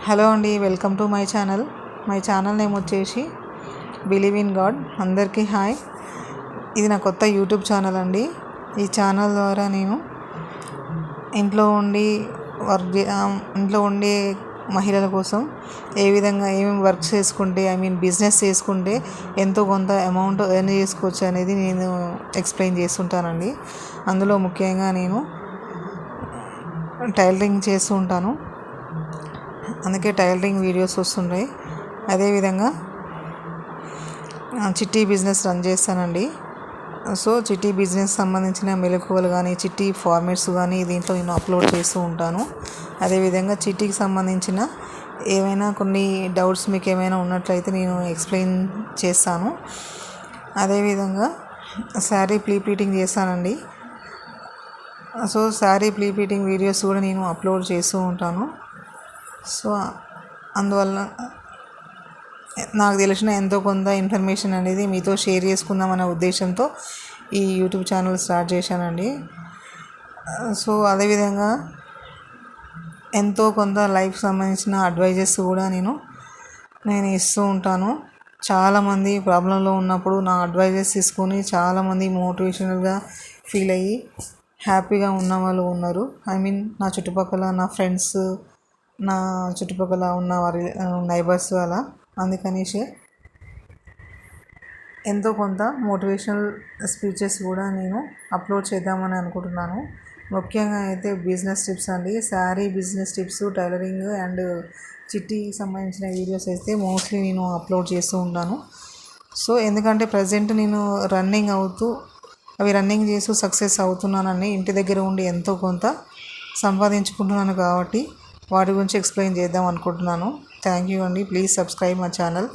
Hello అండి, welcome to my channel. My channel name వచ్చేసి believe in God. అందరికీ hi. ఇది నా కొత్త యూట్యూబ్ ఛానల్ అండి. ఈ ఛానల్ ద్వారా నేను ఇంట్లో ఉండే మహిళల కోసం ఏ విధంగా ఏమేమి వర్క్ చేసుకుంటే బిజినెస్ చేసుకుంటే ఎంతో కొంత అమౌంట్ ఎర్న్ చేసుకోవచ్చు అనేది నేను ఎక్స్ప్లెయిన్ చేస్తుంటానండి. అందులో ముఖ్యంగా నేను టైలరింగ్ చేస్తూ ఉంటాను, అందుకే టైలరింగ్ వీడియోస్ వస్తుంటాయి. అదేవిధంగా చిట్టి బిజినెస్ రన్ చేస్తానండి. సో చిట్టి బిజినెస్ సంబంధించిన మెలకువలు కానీ చిట్టి ఫార్మాట్స్ కానీ దీంట్లో నేను అప్లోడ్ చేస్తూ ఉంటాను. అదేవిధంగా చిట్టికి సంబంధించిన ఏమైనా కొన్ని డౌట్స్ మీకు ఏమైనా ఉన్నట్లయితే నేను ఎక్స్ప్లెయిన్ చేస్తాను. అదేవిధంగా శారీ ప్రీప్లీటింగ్ చేస్తానండి. సో శారీ ప్రీప్లీటింగ్ వీడియోస్ కూడా నేను అప్లోడ్ చేస్తూ ఉంటాను. సో అందువల్ల నాకు తెలిసిన ఎంతో కొంత ఇన్ఫర్మేషన్ అనేది మీతో షేర్ చేసుకుందామనే ఉద్దేశంతో ఈ యూట్యూబ్ ఛానల్ స్టార్ట్ చేశానండి. సో అదేవిధంగా ఎంతో కొంత లైఫ్ సంబంధించిన అడ్వైజెస్ కూడా నేను ఇస్తూ ఉంటాను. చాలామంది ప్రాబ్లంలో ఉన్నప్పుడు నా అడ్వైజెస్ తీసుకొని చాలామంది మోటివేషనల్గా ఫీల్ అయ్యి హ్యాపీగా ఉన్న వాళ్ళు ఉన్నారు. నా చుట్టుపక్కల నా ఫ్రెండ్స్, నా చుట్టుపక్కల ఉన్న వారి నైబర్స్ అలా. అందుకనేసి ఎంతో కొంత మోటివేషనల్ స్పీచెస్ కూడా నేను అప్లోడ్ చేద్దామని అనుకుంటున్నాను. ముఖ్యంగా అయితే బిజినెస్ టిప్స్ అండి. శారీ బిజినెస్ టిప్స్, టైలరింగ్ అండ్ చిట్టికి సంబంధించిన వీడియోస్ అయితే మోస్ట్లీ నేను అప్లోడ్ చేస్తూ ఉంటాను. సో ఎందుకంటే ప్రజెంట్ నేను రన్నింగ్ చేస్తూ సక్సెస్ అవుతున్నానండి. ఇంటి దగ్గర ఉండి ఎంతో కొంత సంపాదించుకుంటున్నాను కాబట్టి వాటి గురించి ఎక్స్ప్లెయిన్ చేద్దాం అనుకుంటున్నాను. థ్యాంక్ యూ అండి. Please subscribe my channel.